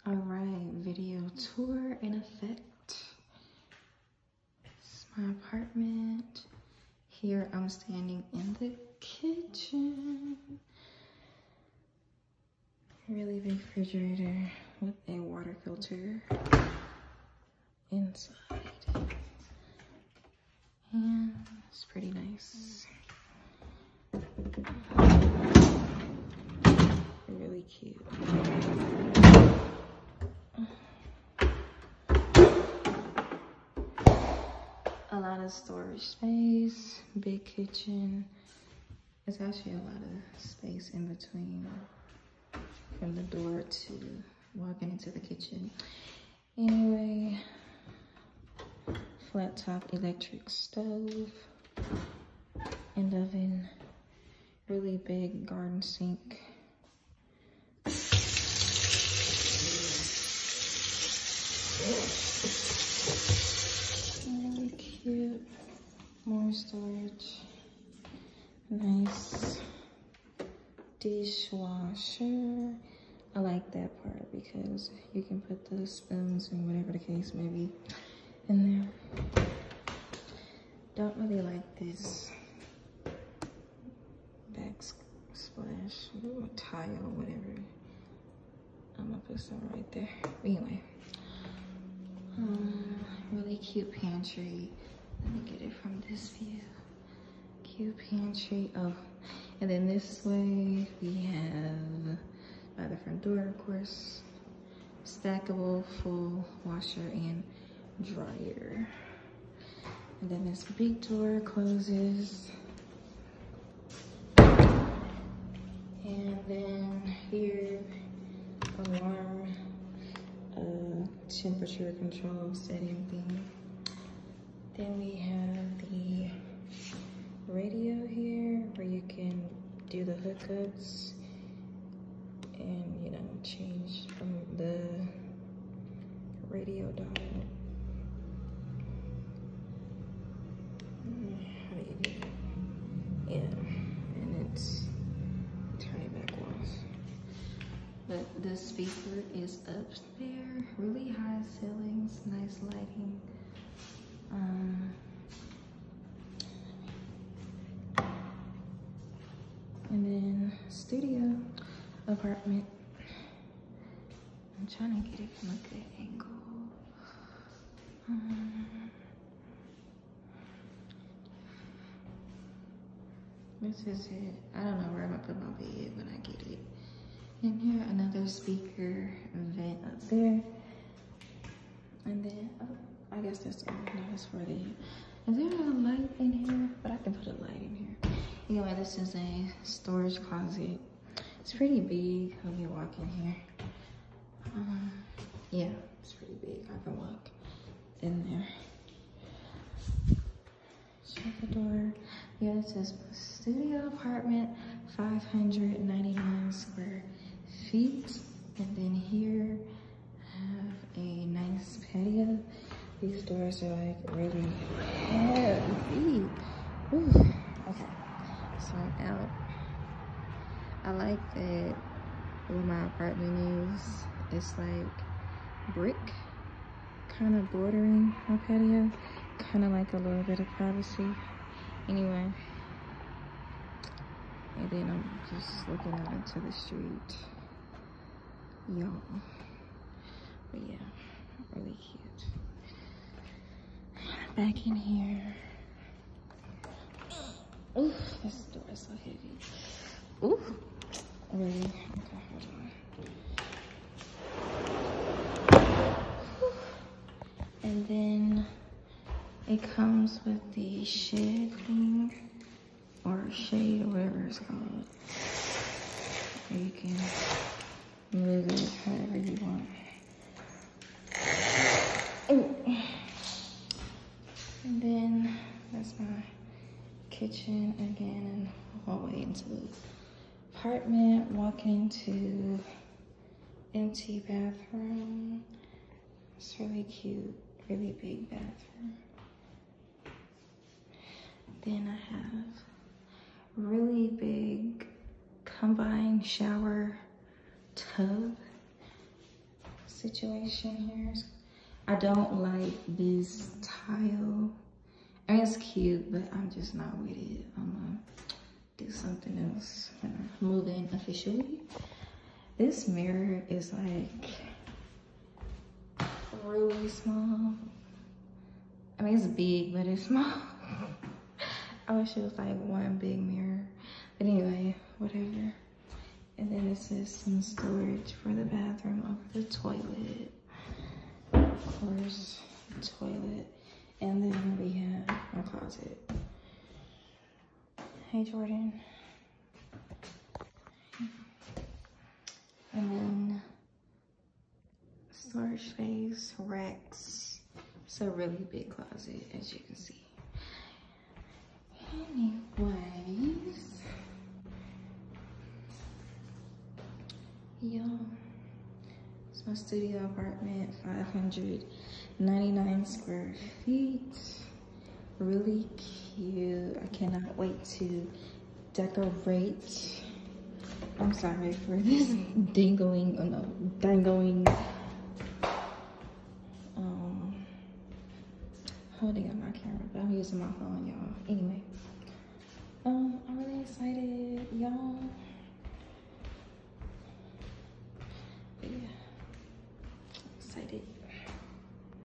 All right, video tour in effect. It's my apartment. Here I'm standing in the kitchen. Really big refrigerator with a water filter inside. And it's pretty nice. Really cute. A lot of storage space, big kitchen. There's actually a lot of space in between from the door to walking into the kitchen. Anyway, flat top electric stove and oven, really big garden sink. Really cute, more storage, nice dishwasher. I like that part because you can put the spoons and whatever the case may be in there. Don't really like this backsplash, ooh, tile, whatever. I'm gonna put some right there. Anyway, really cute pantry. Let me get it from this view. Cute pantry. Oh, and then this way we have, by the front door, of course, stackable full washer and dryer. And then this big door closes. And then here, alarm, temperature control setting thing. Then we have the radio here where you can do the hookups and, you know, change from the radio dial. How do you do it? Yeah, and it's turn it back off. But the speaker is up there, really high ceilings, nice lighting. And then studio apartment. I'm trying to get it from a good angle. This is it. I don't know where I'm gonna put my bed when I get it. And here, another speaker vent up there. And then, oh, I guess that's all. No, that's for the. Is there a light in here? But I can put a light in here. Anyway, this is a storage closet. It's pretty big when you walk in here. Yeah, it's pretty big. I can walk in there. Shut the door. Yeah, it says studio apartment, 599 square feet. And then here, have a nice patio. These doors are like really heavy. Ooh. Okay, so I'm out. I like that where my apartment is. It's like brick, kind of bordering my patio. Kind of like a little bit of privacy. Anyway, and then I'm just looking out into the street, y'all. But yeah, really cute. Back in here. Ooh, this door is so heavy. Ooh, really? Okay, hold on. And then it comes with the shed thing, or shade, or whatever it's called. You can move it however you want. Ooh. And then that's my kitchen again, and hallway into the apartment. Walking into empty bathroom. It's really cute, really big bathroom. Then I have really big combined shower tub. situation here. I don't like this tile. I mean, it's cute, but I'm just not with it. I'm gonna do something else when I move in officially. This mirror is like really small. I mean, it's big, but it's small. I wish it was like one big mirror. But anyway, whatever. And then this is some storage for the bathroom over the toilet. Of course, toilet. And then we have my closet. Hey, Jordan. And then storage space, racks. It's a really big closet, as you can see. Anyways, y'all, it's my studio apartment, 599 square feet. Really cute. I cannot wait to decorate. I'm sorry for this dangling holding up my camera, but I'm using my phone, y'all. Anyway, I'm really excited